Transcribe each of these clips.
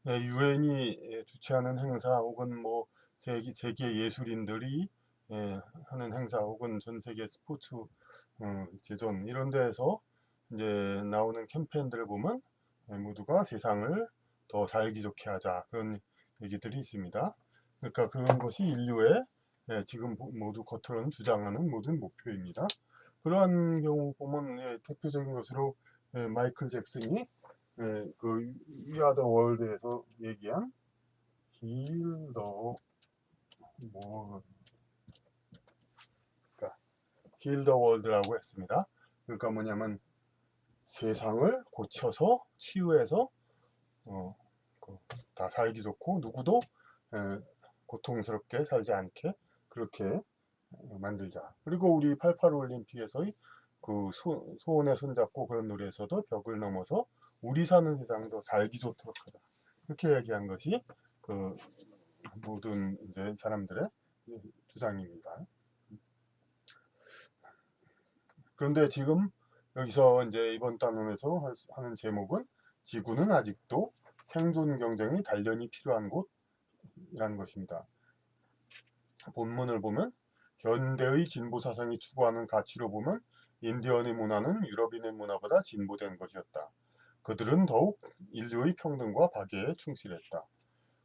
유엔이 주최하는 행사 혹은 뭐 세계 예술인들이 하는 행사 혹은 전 세계 스포츠 제전 이런 데에서 이제 나오는 캠페인들을 보면 모두가 세상을 더 살기 좋게 하자 그런 얘기들이 있습니다. 그러니까 그런 것이 인류의 지금 모두 겉으로는 주장하는 모든 목표입니다. 그러한 경우 보면 대표적인 것으로 마이클 잭슨이 그 위아더 월드에서 얘기한 힐더 뭐 그러니까 힐더 월드라고 했습니다. 그러니까 뭐냐면 세상을 고쳐서 치유해서 어, 다 살기 좋고 누구도 에, 고통스럽게 살지 않게 그렇게 만들자. 그리고 우리 88 올림픽에서의 그 소원에 손잡고 그런 노래에서도 벽을 넘어서 우리 사는 세상도 살기 좋도록 하자. 그렇게 얘기한 것이 그 모든 이제 사람들의 주장입니다. 그런데 지금 여기서 이제 이번 단원에서 하는 제목은 지구는 아직도 생존 경쟁이 단련이 필요한 곳이라는 것입니다. 본문을 보면 현대의 진보 사상이 추구하는 가치로 보면 인디언의 문화는 유럽인의 문화보다 진보된 것이었다. 그들은 더욱 인류의 평등과 박애에 충실했다.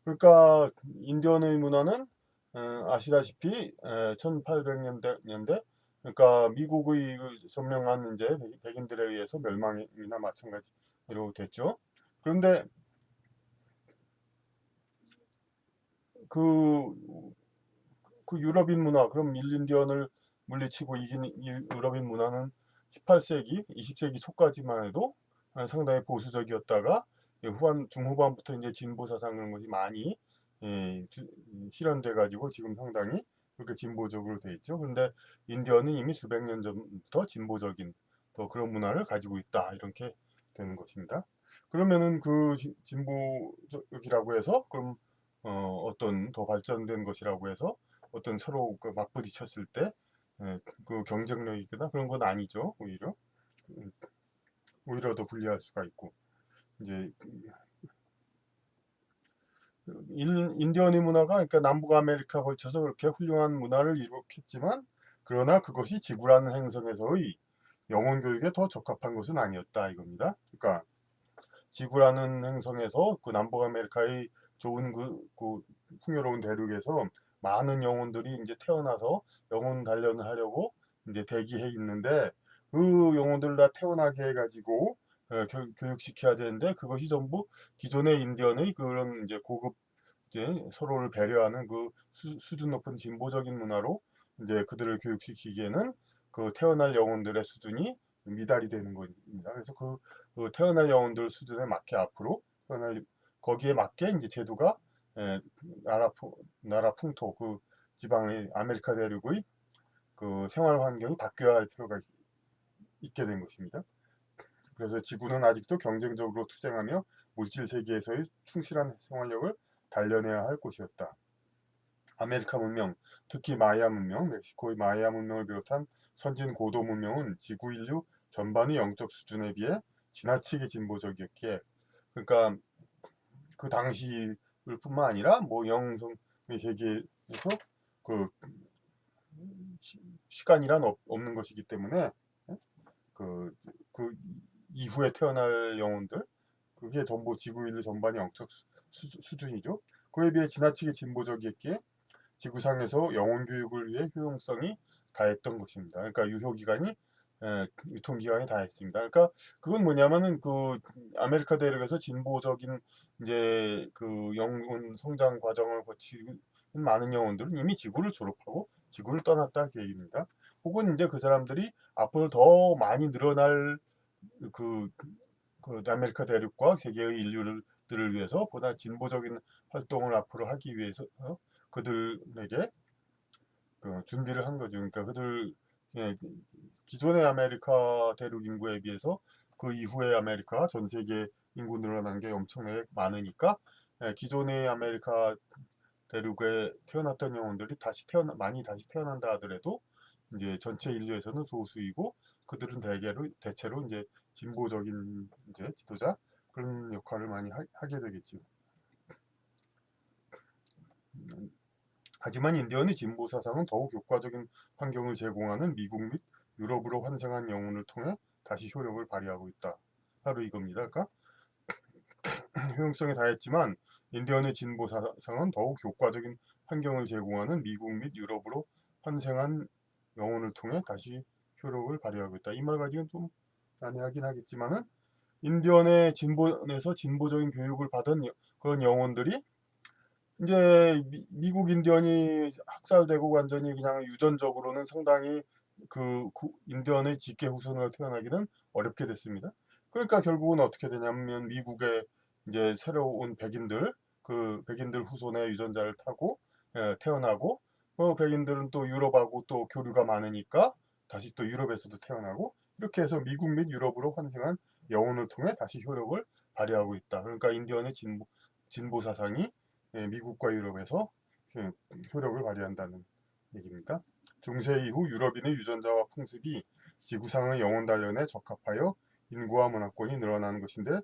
그러니까 인디언의 문화는 아시다시피 1800년대 그러니까 미국의 그 점령한 이제 백인들에 의해서 멸망이나 마찬가지로 됐죠. 그런데 그, 그 유럽인 문화, 그럼 인디언을 물리치고 이긴 유럽인 문화는 18세기, 20세기 초까지만 해도 상당히 보수적이었다가 중후반부터 이제 진보 사상 그런 것이 많이 실현돼 가지고 지금 상당히 그렇게 진보적으로 돼 있죠. 그런데 인디언은 이미 수백 년 전부터 진보적인 또 그런 문화를 가지고 있다 이렇게 되는 것입니다. 그러면은 그 진보적이라고 해서 그럼 어떤 더 발전된 것이라고 해서 어떤 서로 그 맞부딪혔을 때 그 경쟁력이 있거나 그런 건 아니죠. 음, 오히려 더 불리할 수가 있고 이제 인디언의 문화가 그러니까 남북 아메리카 걸쳐서 그렇게 훌륭한 문화를 이룩했지만 그러나 그것이 지구라는 행성에서의 영혼 교육에 더 적합한 것은 아니었다 이겁니다. 그러니까 지구라는 행성에서 그 남북 아메리카의 좋은 그 풍요로운 대륙에서 많은 영혼들이 이제 태어나서 영혼 단련을 하려고 이제 대기해 있는데 그 영혼들 다 태어나게 해가지고 교육시켜야 되는데 그것이 전부 기존의 인디언의 그런 이제 고급 이제 서로를 배려하는 그 수준 높은 진보적인 문화로 이제 그들을 교육시키기에는 그 태어날 영혼들의 수준이 미달이 되는 겁니다. 그래서 그 태어날 영혼들 수준에 맞게 앞으로 태어날 거기에 맞게 이제 제도가 나라 풍토 그 지방의 아메리카 대륙의 그 생활 환경이 바뀌어야 할 필요가 있게 된 것입니다. 그래서 지구는 아직도 경쟁적으로 투쟁하며 물질 세계에서의 충실한 생활력을 단련해야 할 곳이었다. 아메리카 문명, 특히 마야 문명, 멕시코의 마야 문명을 비롯한 선진 고도 문명은 지구 인류 전반의 영적 수준에 비해 지나치게 진보적이었기에 그러니까 그 당시 뿐만 아니라 뭐 영성의 세계에서 그 시간이란 없는 것이기 때문에 그, 그 이후에 태어날 영혼들 그게 전부 지구 인류 전반의 영적 수준이죠. 그에 비해 지나치게 진보적이었기에 지구상에서 영혼 교육을 위해 효용성이 다했던 것입니다. 그러니까 유효기간이 유통기간이 다했습니다. 그러니까 그건 뭐냐면은 그 아메리카 대륙에서 진보적인 이제 그 영혼 성장 과정을 거치는 많은 영혼들은 이미 지구를 졸업하고 지구를 떠났다는 얘기입니다. 혹은 이제 그 사람들이 앞으로 더 많이 늘어날 그, 그 아메리카 대륙과 세계의 인류들을 위해서 보다 진보적인 활동을 앞으로 하기 위해서 그들에게 그 준비를 한 거죠. 그러니까 그들 예, 기존의 아메리카 대륙 인구에 비해서 그 이후의 아메리카 전 세계 인구 늘어난 게 엄청나게 많으니까 기존의 아메리카 대륙에 태어났던 영혼들이 많이 다시 태어난다 하더라도 이제 전체 인류에서는 소수이고 그들은 대체로 이제 진보적인 이제 지도자 그런 역할을 많이 하게 되겠죠. 하지만 인디언의 진보 사상은 더욱 효과적인 환경을 제공하는 미국 및 유럽으로 환생한 영혼을 통해 다시 효력을 발휘하고 있다. 바로 이겁니다. 그러니까 효용성에 다했지만 인디언의 진보 사상은 더욱 효과적인 환경을 제공하는 미국 및 유럽으로 환생한 영혼을 통해 다시 효력을 발휘하고 있다. 이 말 가지고는 좀 난해하긴 하겠지만은 인디언의 진보에서 진보적인 교육을 받은 그런 영혼들이 이제 미국 인디언이 학살되고 완전히 그냥 유전적으로는 상당히 인디언의 직계 후손으로 태어나기는 어렵게 됐습니다. 그러니까 결국은 어떻게 되냐면 미국의 이제 새로운 백인들, 그 백인들 후손의 유전자를 타고 태어나고, 백인들은 또 유럽하고 또 교류가 많으니까 다시 또 유럽에서도 태어나고, 이렇게 해서 미국 및 유럽으로 환생한 영혼을 통해 다시 효력을 발휘하고 있다. 그러니까 인디언의 진보 사상이 미국과 유럽에서 효력을 발휘한다는 얘기입니다. 중세 이후 유럽인의 유전자와 풍습이 지구상의 영혼 단련에 적합하여 인구와 문화권이 늘어나는 것인데,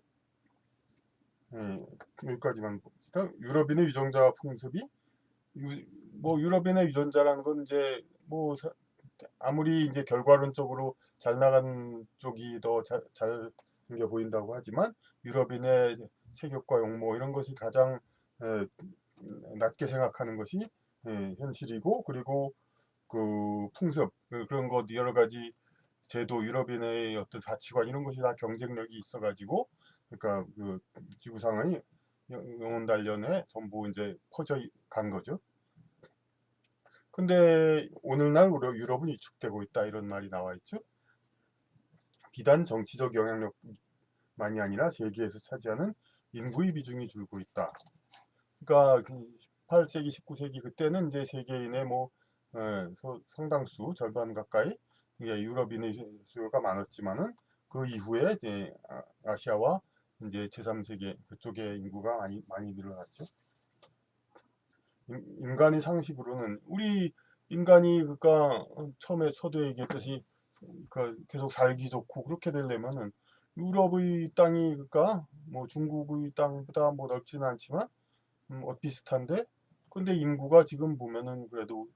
여기까지만 봅시다. 유럽인의 유전자와 풍습이 유럽인의 유전자라는 건 이제 아무리 이제 결과론적으로 잘 나간 쪽이 더 잘 생겨 보인다고 하지만 유럽인의 체격과 용모 이런 것이 가장 낮게 생각하는 것이 현실이고, 그리고 그 풍습 그런 것 여러 가지 제도 유럽인의 어떤 가치관 이런 것이 다 경쟁력이 있어가지고, 그러니까 그 지구상의 영혼 단련에 전부 이제 퍼져 간 거죠. 근데 오늘날 유럽은 위축되고 있다 이런 말이 나와 있죠. 비단 정치적 영향력만이 아니라 세계에서 차지하는 인구의 비중이 줄고 있다. 그러니까 18세기, 19세기 그때는 이제 세계인의 상당수 절반 가까이 유럽인의 수요가 많았지만은 그 이후에 이제 아시아와 이제 제3세계 그쪽의 인구가 많이 늘어났죠. 인간의 상식으로는 우리 인간이 그러니까 처음에 서두에 얘기했듯이 계속 살기 좋고 그렇게 되려면은 유럽의 땅이 그러니까 중국의 땅보다 넓지는 않지만 비슷한데, 근데 인구가 지금 보면은 그래도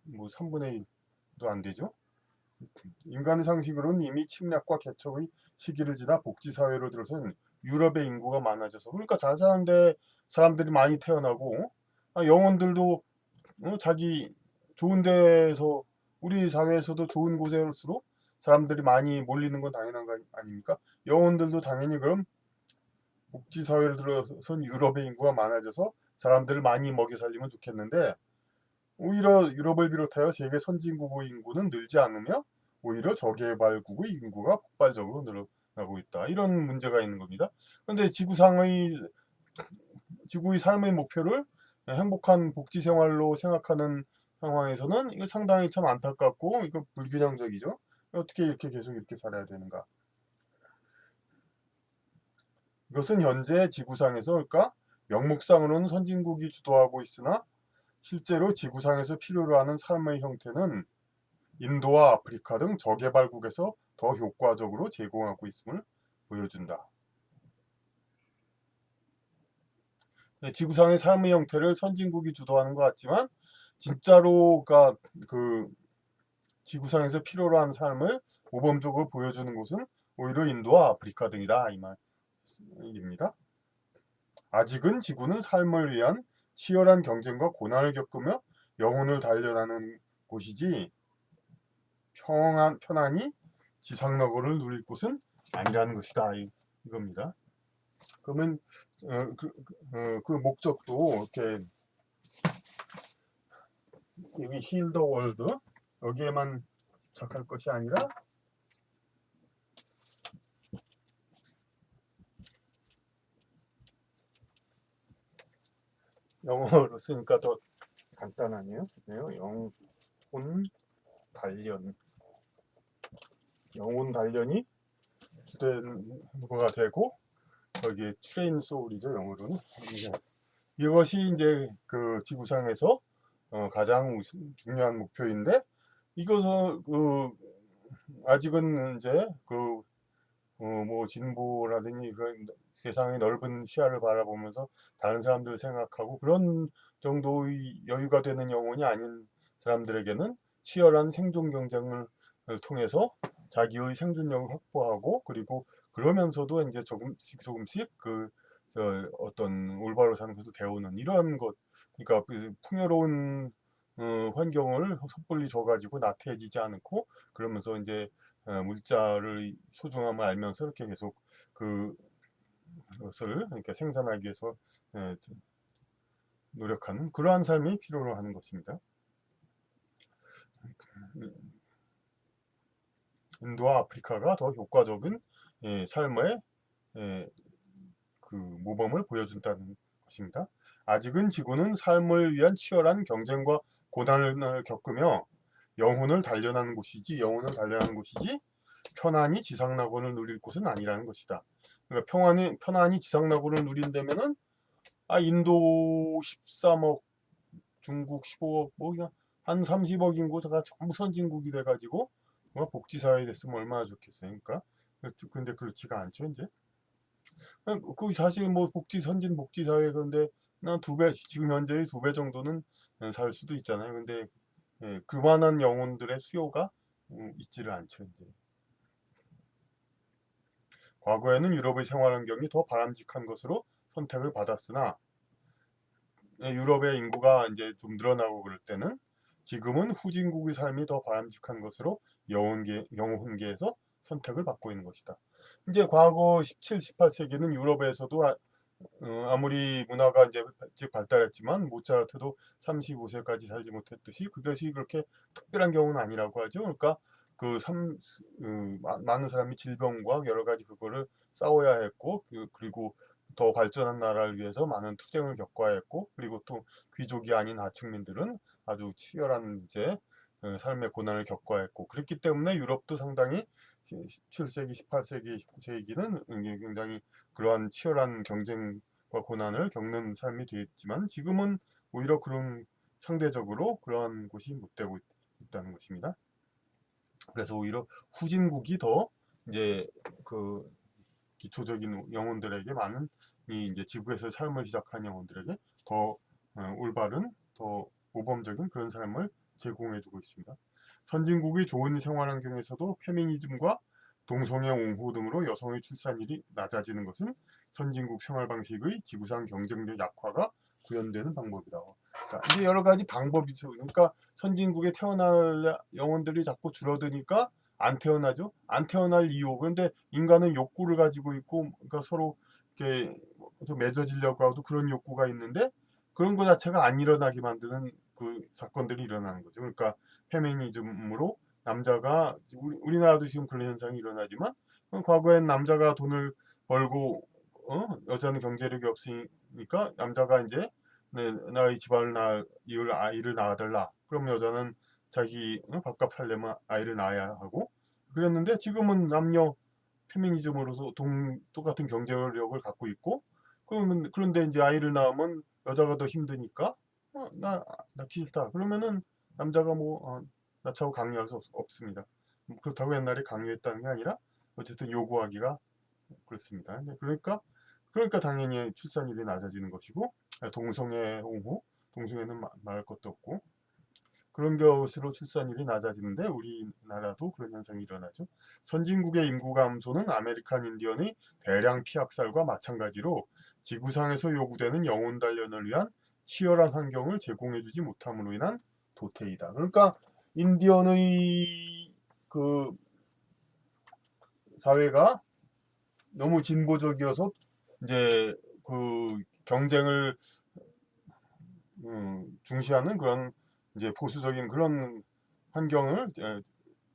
3분의 1도 안 되죠. 인간의 상식으로는 이미 침략과 개척의 시기를 지나 복지사회로 들어선 유럽의 인구가 많아져서, 그러니까 잘 사는데 사람들이 많이 태어나고, 영혼들도 자기 좋은 데서 우리 사회에서도 좋은 곳일수록 사람들이 많이 몰리는 건 당연한 거 아닙니까? 영혼들도 당연히 그럼 복지사회를 들어선 유럽의 인구가 많아져서 사람들을 많이 먹여 살리면 좋겠는데, 오히려 유럽을 비롯하여 세계 선진국의 인구는 늘지 않으며 오히려 저개발국의 인구가 폭발적으로 늘어나고 있다. 이런 문제가 있는 겁니다. 그런데 지구의 삶의 목표를 행복한 복지 생활로 생각하는 상황에서는 이거 상당히 참 안타깝고 이거 불균형적이죠. 어떻게 이렇게 계속 이렇게 살아야 되는가? 이것은 현재 지구상에서 그러니까 명목상으로는 선진국이 주도하고 있으나 실제로 지구상에서 필요로 하는 삶의 형태는 인도와 아프리카 등 저개발국에서 더 효과적으로 제공하고 있음을 보여준다. 지구상의 삶의 형태를 선진국이 주도하는 것 같지만 진짜로 그 지구상에서 필요로 하는 삶을 모범적으로 보여주는 곳은 오히려 인도와 아프리카 등이다 이 말입니다. 아직은 지구는 삶을 위한 치열한 경쟁과 고난을 겪으며 영혼을 단련하는 곳이지 편안히 지상낙원을 누릴 곳은 아니라는 것이다 이겁니다. 그러면 그 목적도 이렇게 여기 힐 더 월드 여기에만 집착할 것이 아니라 영어로 쓰니까 더 간단하네요. 영혼 단련. 영혼 단련이 주된거가 되고 거기에 트레인 소울이죠 영어로는. 이것이 이제 그 지구상에서 가장 중요한 목표인데, 이것은 아직은 이제 뭐 진보라든지 그런 세상의 넓은 시야를 바라보면서 다른 사람들을 생각하고 그런 정도의 여유가 되는 영혼이 아닌 사람들에게는 치열한 생존 경쟁을 통해서 자기의 생존력을 확보하고, 그리고 그러면서도 이제 조금씩 조금씩 어떤 올바로 사는 것을 배우는 이러한 것, 그러니까 그 풍요로운 환경을 섣불리 줘가지고 나태해지지 않고, 그러면서 이제 물자를 소중함을 알면서 이렇게 계속 그것을 이렇게 생산하기 위해서 노력하는 그러한 삶이 필요로 하는 것입니다. 인도와 아프리카가 더 효과적인 삶의 그 모범을 보여준다는 것입니다. 아직은 지구는 삶을 위한 치열한 경쟁과 고난을 겪으며 영혼을 단련하는 곳이지 편안히 지상낙원을 누릴 곳은 아니라는 것이다. 그러니까 편안히 지상낙원을 누린다면은 인도 13억, 중국 15억, 뭐 그냥 한 30억 인구가 전부 선진국이 돼가지고 복지사회 됐으면 얼마나 좋겠어요. 그러니까 근데 그렇지가 않죠 이제. 그 사실 뭐 선진 복지사회, 그런데 난 2배, 지금 현재의 2배 정도는 살 수도 있잖아요. 근데 그만한 영혼들의 수요가 있지를 않죠 이제. 과거에는 유럽의 생활 환경이 더 바람직한 것으로 선택을 받았으나 유럽의 인구가 이제 좀 늘어나고 그럴 때는 지금은 후진국의 삶이 더 바람직한 것으로 영혼계에서 선택을 받고 있는 것이다. 이제 과거 17, 18세기는 유럽에서도 아무리 문화가 이제 발달했지만 모차르트도 35세까지 살지 못했듯이 그것이 그렇게 특별한 경우는 아니라고 하죠. 그러니까 많은 사람이 질병과 여러 가지 그거를 싸워야 했고, 그리고 더 발전한 나라를 위해서 많은 투쟁을 겪어야 했고, 그리고 또 귀족이 아닌 하층민들은 아주 치열한 이제 삶의 고난을 겪어야 했고, 그랬기 때문에 유럽도 상당히 17세기, 18세기, 19세기는 굉장히 그러한 치열한 경쟁과 고난을 겪는 삶이 되었지만, 지금은 오히려 그런 상대적으로 그러한 곳이 못 되고 있다는 것입니다. 그래서 오히려 후진국이 더 이제 그 기초적인 영혼들에게 많은 이 이제 지구에서 삶을 시작한 영혼들에게 더 올바른, 더 모범적인 그런 삶을 제공해주고 있습니다. 선진국의 좋은 생활 환경에서도 페미니즘과 동성애 옹호 등으로 여성의 출산율이 낮아지는 것은 선진국 생활 방식의 지구상 경쟁력 약화가 구현되는 방법이다. 그러니까 이게 여러 가지 방법이 있어요. 그러니까 선진국에 태어날 영혼들이 자꾸 줄어드니까 안 태어나죠. 안 태어날 이유. 그런데 인간은 욕구를 가지고 있고, 그러니까 서로 이렇게 좀 맺어지려고 하도 그런 욕구가 있는데 그런 것 자체가 안 일어나게 만드는 그 사건들이 일어나는 거죠. 그러니까 페미니즘으로 남자가 우리나라도 지금 그런 현상이 일어나지만 과거엔 남자가 돈을 벌고 여자는 경제력이 없으니까 남자가 이제 나의 집안을 아이를 낳아달라. 그럼 여자는 자기 밥값 살려면 아이를 낳아야 하고 그랬는데, 지금은 남녀 페미니즘으로서 똑같은 경제력을 갖고 있고, 그런데 이제 아이를 낳으면 여자가 더 힘드니까 나 낳기 싫다. 그러면은 남자가 낳자고 강요할 수 없습니다. 그렇다고 옛날에 강요했다는 게 아니라 어쨌든 요구하기가 그렇습니다. 그러니까 당연히 출산율이 낮아지는 것이고, 동성애 옹호, 동성애는 말할 것도 없고, 그런 것으로 출산율이 낮아지는데 우리나라도 그런 현상이 일어나죠. 선진국의 인구 감소는 아메리칸 인디언의 대량 피학살과 마찬가지로 지구상에서 요구되는 영혼 단련을 위한 치열한 환경을 제공해주지 못함으로 인한 도태이다. 그러니까 인디언의 그 사회가 너무 진보적이어서 이제 그 경쟁을 중시하는 그런 이제 보수적인 그런 환경을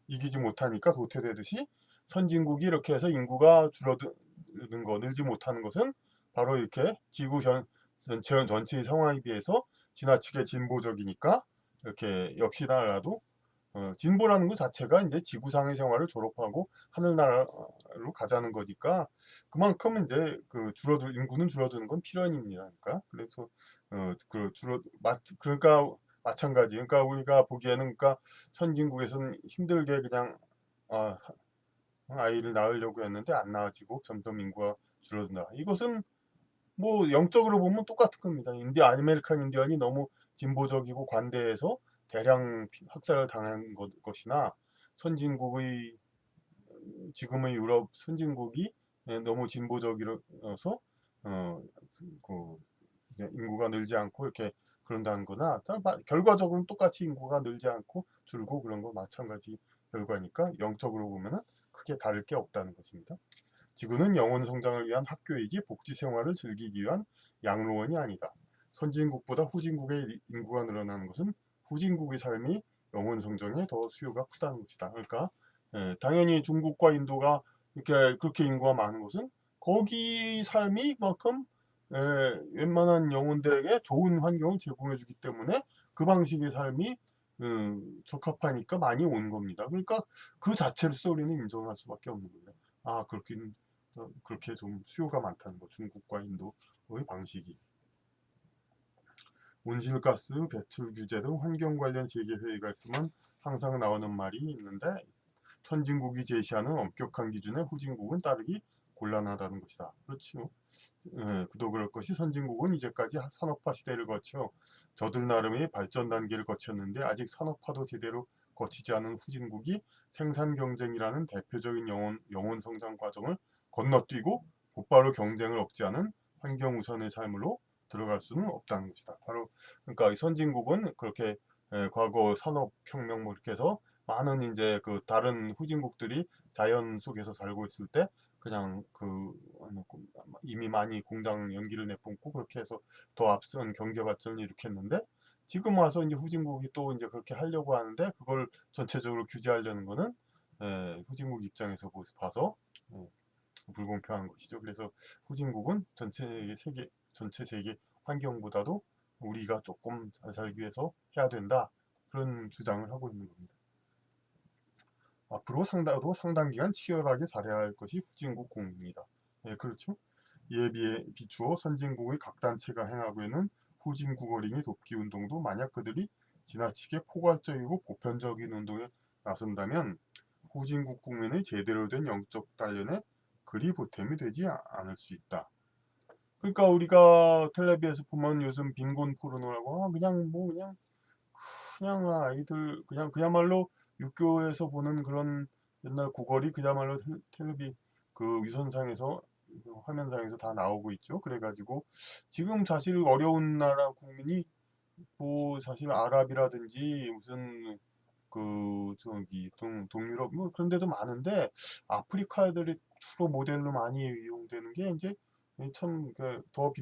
이기지 못하니까 도태되듯이, 선진국이 이렇게 해서 인구가 줄어드는 거, 늘지 못하는 것은 바로 이렇게 전체의 상황에 비해서 지나치게 진보적이니까 이렇게 역시나라도 진보라는 것 자체가 이제 지구상의 생활을 졸업하고 하늘나라로 가자는 거니까 그만큼 이제 인구는 줄어드는 건 필연입니다. 그러니까 그래서 그러니까 마찬가지. 그러니까 우리가 보기에는 그러니까 선진국에서는 힘들게 그냥 아, 아이를 낳으려고 했는데 안 낳아지고 점점 인구가 줄어든다. 이것은 뭐 영적으로 보면 똑같은 겁니다. 아메리칸 인디언이 너무 진보적이고 관대해서 대량 학살을 당한 것이나 선진국의 지금의 유럽 선진국이 너무 진보적이라서 그 인구가 늘지 않고 이렇게 그런다는 거나 결과적으로는 똑같이 인구가 늘지 않고 줄고 그런 거 마찬가지 결과니까 영적으로 보면은 크게 다를 게 없다는 것입니다. 지구는 영혼 성장을 위한 학교이지 복지 생활을 즐기기 위한 양로원이 아니다. 선진국보다 후진국의 인구가 늘어나는 것은 후진국의 삶이 영혼 성장에 더 수요가 크다는 것이다. 그러니까 당연히 중국과 인도가 이렇게 그렇게 인구가 많은 것은 거기 삶이 그만큼 웬만한 영혼들에게 좋은 환경을 제공해 주기 때문에 그 방식의 삶이 적합하니까 많이 온 겁니다. 그러니까 그 자체로서 우리는 인정할 수밖에 없는 겁니다. 아, 그렇게 좀 수요가 많다는 거, 중국과 인도의 방식이. 온실가스 배출 규제 등 환경 관련 세계 회의가 있으면 항상 나오는 말이 있는데 선진국이 제시하는 엄격한 기준에 후진국은 따르기 곤란하다는 것이다. 그렇죠. 그도 그럴 것이 선진국은 이제까지 산업화 시대를 거쳐 저들 나름의 발전 단계를 거쳤는데 아직 산업화도 제대로 거치지 않은 후진국이 생산 경쟁이라는 대표적인 영혼 성장 과정을 건너뛰고 곧바로 경쟁을 억제하는 환경 우선의 삶으로 들어갈 수는 없다는 것이다. 바로 그러니까 선진국은 그렇게 과거 산업혁명 뭐 이렇게 해서 많은 이제 그 다른 후진국들이 자연 속에서 살고 있을 때 그냥 이미 많이 공장 연기를 내뿜고 그렇게 해서 더 앞선 경제 발전을 일으켰는데 지금 와서 이제 후진국이 또 이제 그렇게 하려고 하는데 그걸 전체적으로 규제하려는 거는 후진국 입장에서 봐서 불공평한 것이죠. 그래서 후진국은 전체 세계 환경보다도 우리가 조금 잘 살기 위해서 해야 된다. 그런 주장을 하고 있는 겁니다. 앞으로 상당 기간 치열하게 살해야 할 것이 후진국 국민이다. 그렇죠. 이에 비추어 선진국의 각 단체가 행하고 있는 후진국 어린이 돕기 운동도 만약 그들이 지나치게 포괄적이고 보편적인 운동에 나선다면 후진국 국민의 제대로 된 영적 단련에 그리 보탬이 되지 않을 수 있다. 그러니까 우리가 텔레비에서 보면 요즘 빈곤 포르노라고 그냥 아이들 그냥 그야말로 육교에서 보는 그런 옛날 구걸이 그야말로 텔레비 그 위선상에서 화면상에서 다 나오고 있죠. 그래가지고 지금 사실 어려운 나라 국민이 뭐 사실 아랍이라든지 무슨 그 저기 동유럽 뭐 그런 데도 많은데 아프리카 애들이 주로 모델로 많이 이용되는 게 이제 참더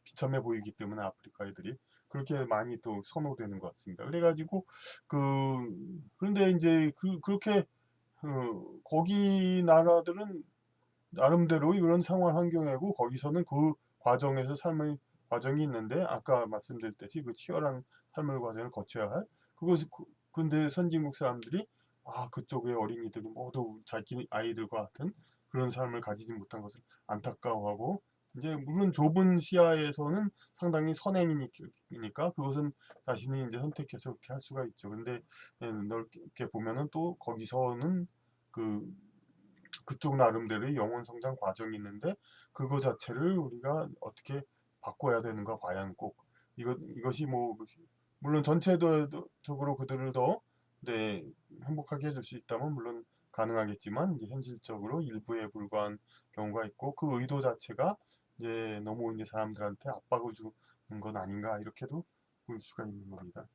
비참해 보이기 때문에 아프리카 애들이 그렇게 많이 또 선호되는 것 같습니다. 그래가지고 그런데 이제 그렇게 거기 나라들은 나름대로 이런 생활 환경이고 거기서는 그 과정에서 삶의 과정이 있는데 아까 말씀드렸듯이 그 치열한 삶의 과정을 거쳐야 할 그것을 근데 선진국 사람들이 그쪽의 어린이들이 모두 자기 아이들과 같은 그런 삶을 가지지 못한 것을 안타까워하고 이제 물론 좁은 시야에서는 상당히 선행이니까 그것은 자신이 이제 선택해서 그렇게 할 수가 있죠. 근데 넓게 보면은 또 거기서는 그 그쪽 나름대로의 영혼 성장 과정이 있는데 그거 자체를 우리가 어떻게 바꿔야 되는가 과연 꼭 이것이 뭐 물론 전체적으로 그들을 더 행복하게 해줄 수 있다면 물론 가능하겠지만 이제 현실적으로 일부에 불과한 경우가 있고 그 의도 자체가 이제 너무 이제 사람들한테 압박을 주는 건 아닌가 이렇게도 볼 수가 있는 겁니다.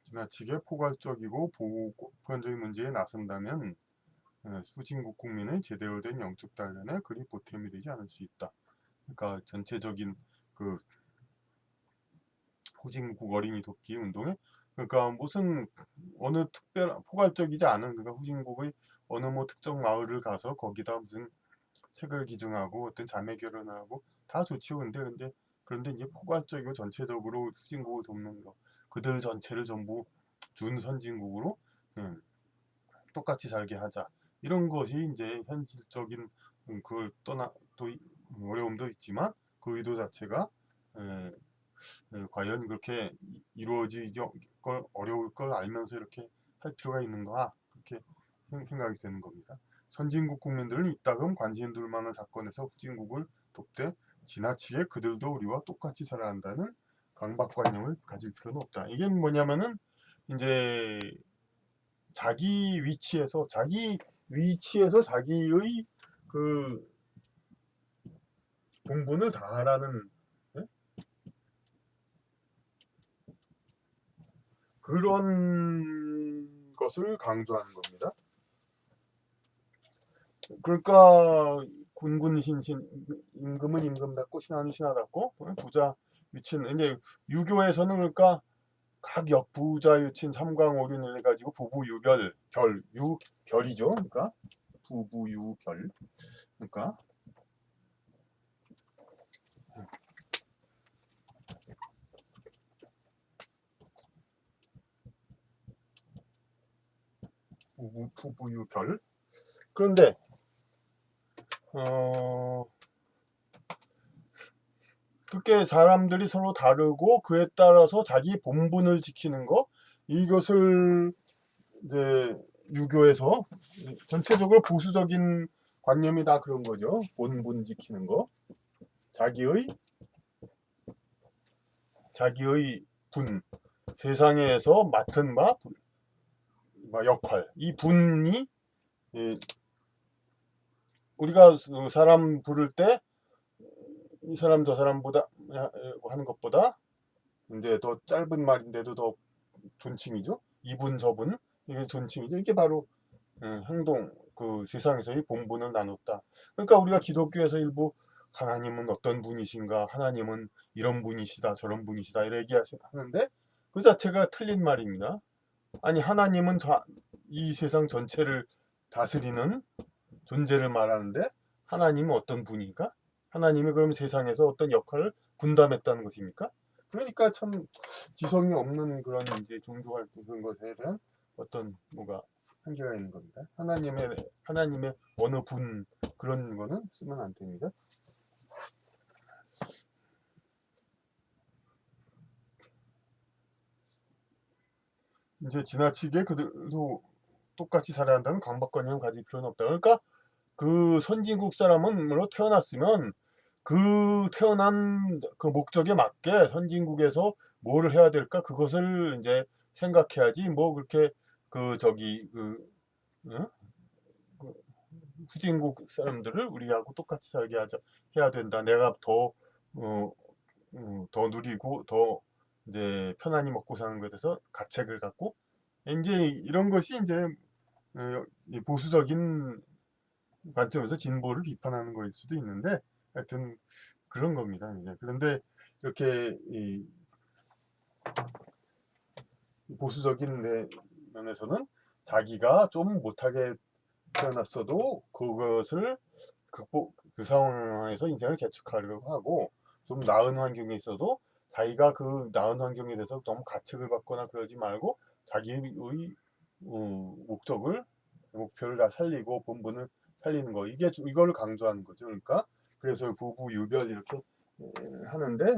지나치게 포괄적이고 보편적인 문제에 나선다면 수진국 국민의 제대로 된 영적 단련에 그리 보탬이 되지 않을 수 있다. 그러니까 전체적인 그 후진국 어린이 돕기 운동에 그러니까 무슨 어느 포괄적이지 않은 그러니까 후진국의 어느 뭐 특정 마을을 가서 거기다 무슨 책을 기증하고 어떤 자매 결혼을 하고 다 좋지요. 그런데 이제 포괄적이고 전체적으로 후진국을 돕는 거 그들 전체를 전부 준 선진국으로 똑같이 살게 하자. 이런 것이 이제 현실적인 그걸 떠나 또 어려움도 있지만 그 의도 자체가 과연 그렇게 이루어지기 어려울 걸 알면서 이렇게 할 필요가 있는가, 그렇게 생각이 되는 겁니다. 선진국 국민들은 이따금 관심 둘 만한 사건에서 후진국을 돕되 지나치게 그들도 우리와 똑같이 살아야 한다는 강박관념을 가질 필요는 없다. 이게 뭐냐면은 이제 자기 위치에서 자기의 그 본분을 다하라는, 예? 그런 것을 강조하는 겁니다. 그러니까 군군 신신, 임금은 임금답고 신하는 신하답고, 부자 유친, 이제 유교에서는 그러니까 각 역부자 유친 삼광오륜을 해가지고 부부유별, 유별이죠. 그러니까 부부유별, 그러니까 부부유별. 그런데 그렇게 사람들이 서로 다르고 그에 따라서 자기 본분을 지키는 거, 이것을 이제 유교에서 전체적으로 보수적인 관념이 다 그런 거죠. 본분 지키는 거, 자기의 분, 세상에서 맡은 역할, 이 분이, 우리가 사람 부를 때 이 사람 저 사람보다 하는 것보다 이제 더 짧은 말인데도 더 존칭이죠. 이분 저분, 이게 존칭이죠. 이게 바로 행동, 그 세상에서의 본분을 나눴다. 그러니까 우리가 기독교에서 일부 하나님은 어떤 분이신가, 하나님은 이런 분이시다, 저런 분이시다 이렇게 얘기하는데 그 자체가 틀린 말입니다. 아니, 하나님은 이 세상 전체를 다스리는 존재를 말하는데 하나님은 어떤 분인가? 하나님이 그럼 세상에서 어떤 역할을 분담했다는 것입니까? 그러니까 참 지성이 없는 그런 이제 종교 활동, 그런 것에 대한 어떤 뭐가 한계가 있는 겁니다. 하나님의 어느 분, 그런 거는 쓰면 안 됩니다. 이제 지나치게 그들도 똑같이 살아야 한다는 강박관념을 가질 필요는 없다. 그러니까 그 선진국 사람으로 태어났으면 그 태어난 그 목적에 맞게 선진국에서 뭘 해야 될까, 그것을 이제 생각해야지. 뭐 그렇게 어? 그 후진국 사람들을 우리하고 똑같이 살게 해야 된다. 내가 더 누리고 더 이제 편안히 먹고 사는 것에 대해서 가책을 갖고, 이제 이런 것이 이제 이 보수적인 관점에서 진보를 비판하는 거일 수도 있는데, 하여튼 그런 겁니다. 이제 그런데 이렇게 이 보수적인 면에서는 자기가 좀 못하게 태어났어도 그것을 그 상황에서 인생을 개척하려고 하고, 좀 나은 환경에 있어도 자기가 그 나은 환경에 대해서 너무 가책을 받거나 그러지 말고 자기의 목표를 다 살리고 본분을 살리는 거, 이거를 강조하는 거죠. 그러니까 그래서 부부 유별 이렇게 하는데,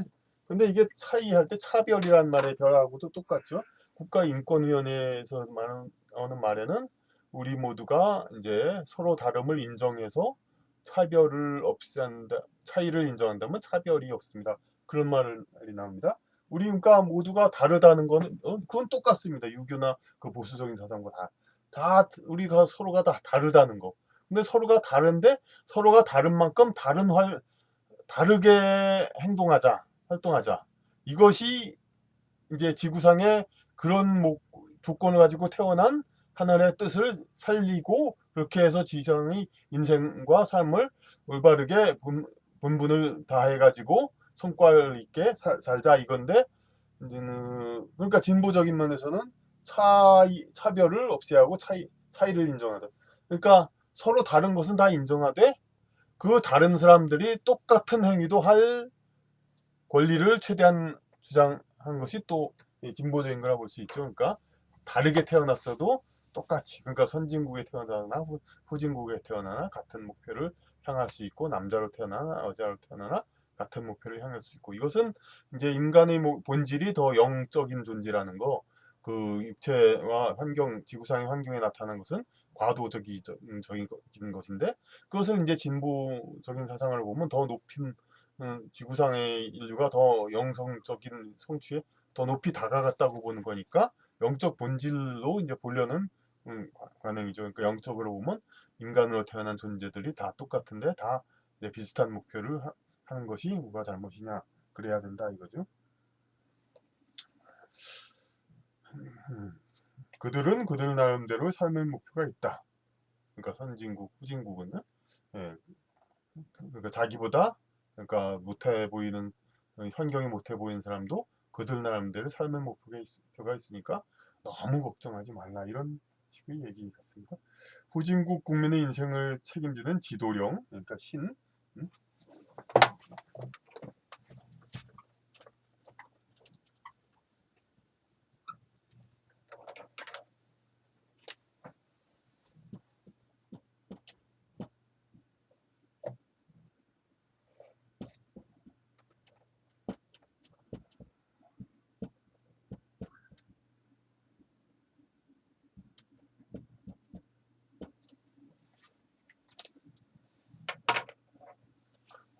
근데 이게 차이할 때 차별이란 말의 별하고도 똑같죠. 국가인권위원회에서 말하는 말에는 우리 모두가 이제 서로 다름을 인정해서 차이를 인정한다면 차별이 없습니다. 그런 말이 나옵니다. 우리 그러니까 모두가 다르다는 거는 그건 똑같습니다. 유교나 그 보수적인 사상과 다 우리가 서로가 다 다르다는 거. 근데 서로가 다른데 서로가 다른 만큼 다르게 활동하자. 이것이 이제 지구상의 그런 조건을 가지고 태어난 하늘의 뜻을 살리고, 그렇게 해서 지상의 인생과 삶을 올바르게 본분을 다해가지고 성과를 있게 살자 이건데, 그러니까 진보적인 면에서는 차별을 없애야 하고 차이를 인정하다. 그러니까 서로 다른 것은 다 인정하되 그 다른 사람들이 똑같은 행위도 할 권리를 최대한 주장한 것이 또 진보적인 거라 볼 수 있죠. 그러니까 다르게 태어났어도 똑같이, 그러니까 선진국에 태어나나 후진국에 태어나나 같은 목표를 향할 수 있고, 남자로 태어나나 여자로 태어나나 같은 목표를 향할 수 있고, 이것은 이제 인간의 본질이 더 영적인 존재라는 거, 그 육체와 환경, 지구상의 환경에 나타나는 것은 과도적인 것인데, 그것을 이제 진보적인 사상을 보면 더 높인, 지구상의 인류가 더 영성적인 성취에 더 높이 다가갔다고 보는 거니까 영적 본질로 이제 보려는 관행이죠. 그러니까 영적으로 보면 인간으로 태어난 존재들이 다 똑같은데 다 이제 비슷한 목표를 하는 것이 뭐가 잘못이냐, 그래야 된다 이거죠. 그들은 그들 나름대로 삶의 목표가 있다. 그러니까 선진국, 후진국은 예, 그러니까 자기보다, 그러니까 못해 보이는, 환경이 못해 보이는 사람도 그들 나름대로 삶의 목표가 있으니까 너무 걱정하지 말라, 이런 식의 얘기 같습니다. 후진국 국민의 인생을 책임지는 지도령, 그러니까 신.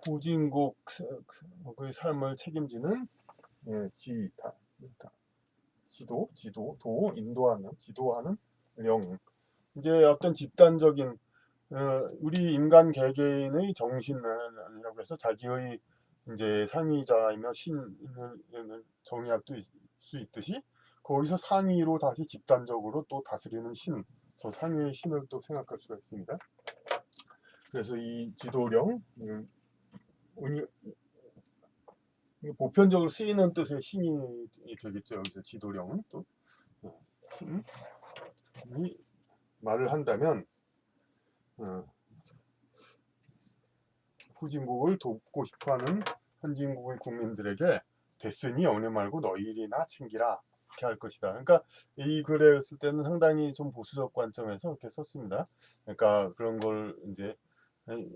후진국의 삶을 책임지는 지도하는 령. 이제 어떤 집단적인, 우리 인간 개개인의 정신이라고 해서 자기의 이제 상위자이며 신을 정의할 수 있듯이, 거기서 상위로 다시 집단적으로 또 다스리는 신, 저 상위의 신을 또 생각할 수가 있습니다. 그래서 이 지도령, 보편적으로 쓰이는 뜻의 신이 되겠죠. 여기서 지도령은 또 신이 말을 한다면, 후진국을 돕고 싶어하는 선진국의 국민들에게 됐으니 어느 말고 너희 일이나 챙기라, 이렇게 할 것이다. 그러니까 이 글을 쓸 때는 상당히 좀 보수적 관점에서 이렇게 썼습니다. 그러니까 그런 걸 이제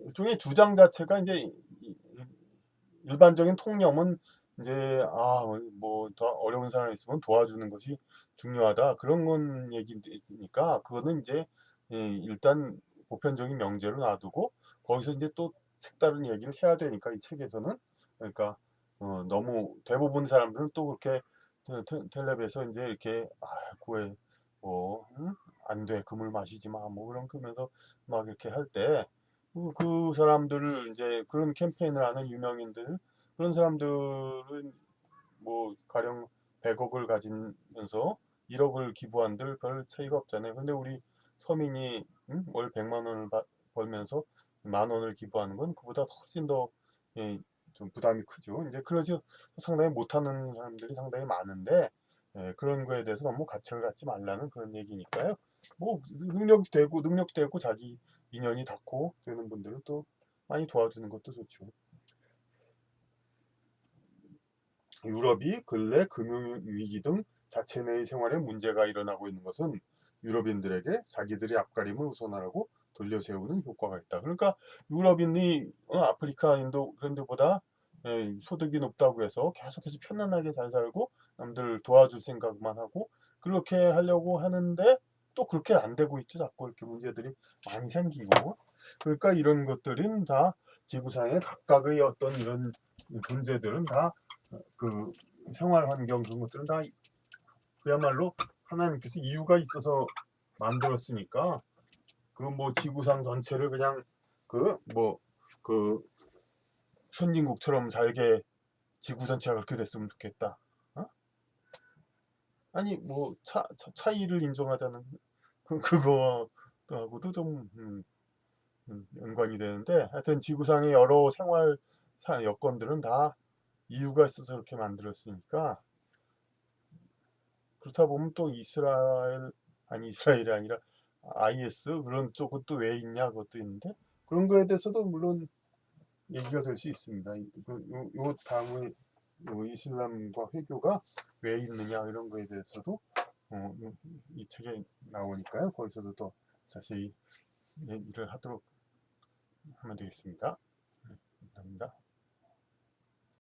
일종의 주장 자체가 이제 일반적인 통념은 이제 뭐 더 어려운 사람 있으면 도와주는 것이 중요하다, 그런 건 얘기니까 그거는 이제 일단 보편적인 명제로 놔두고 거기서 이제 또 색다른 얘기를 해야 되니까 이 책에서는, 그러니까 너무 대부분 사람들은 또 그렇게 텔레비에서 이제 이렇게 구해 뭐 안 돼, 금을 마시지 마, 뭐 그런 그러면서 막 이렇게 할 때 그 사람들을 이제 그런 캠페인을 하는 유명인들, 그런 사람들은 뭐 가령 100억을 가지면서 1억을 기부한들 별 차이가 없잖아요. 근데 우리 서민이 월 100만 원을 벌면서 10,000원을 기부하는 건 그보다 훨씬 더 좀 부담이 크죠. 이제 그래서 상당히 못하는 사람들이 상당히 많은데, 그런 거에 대해서 너무 가책을 갖지 말라는 그런 얘기니까요. 뭐 능력되고 자기 인연이 닿고 되는 분들은 또 많이 도와주는 것도 좋죠. 유럽이 근래 금융위기 등 자체 내의 생활에 문제가 일어나고 있는 것은 유럽인들에게 자기들의 앞가림을 우선하라고 돌려세우는 효과가 있다. 그러니까 유럽인이 아프리카, 인도 그런 데보다 소득이 높다고 해서 계속해서 편안하게 잘 살고 남들 도와줄 생각만 하고 그렇게 하려고 하는데 또 그렇게 안 되고 있죠. 자꾸 이렇게 문제들이 많이 생기고. 그러니까 이런 것들은 다 지구상의 각각의 어떤 이런 존재들은 다 그 생활 환경, 그런 것들은 다 그야말로 하나님께서 이유가 있어서 만들었으니까, 그 뭐 지구상 전체를 그냥 그 선진국처럼 살게 지구 전체가 그렇게 됐으면 좋겠다. 어? 아니 뭐 차이를 인정하자는 그거하고도 좀 연관이 되는데, 하여튼 지구상의 여러 생활 여건들은 다 이유가 있어서 그렇게 만들었으니까, 그렇다 보면 또 이스라엘이 아니라 IS 그런 쪽은 또 왜 있냐, 그것도 있는데, 그런 거에 대해서도 물론 얘기가 될 수 있습니다. 요 다음에 이슬람과 회교가 왜 있느냐 이런 거에 대해서도 이 책에 나오니까요. 거기서도 더 자세히 얘기를 하도록 하면 되겠습니다. 감사합니다.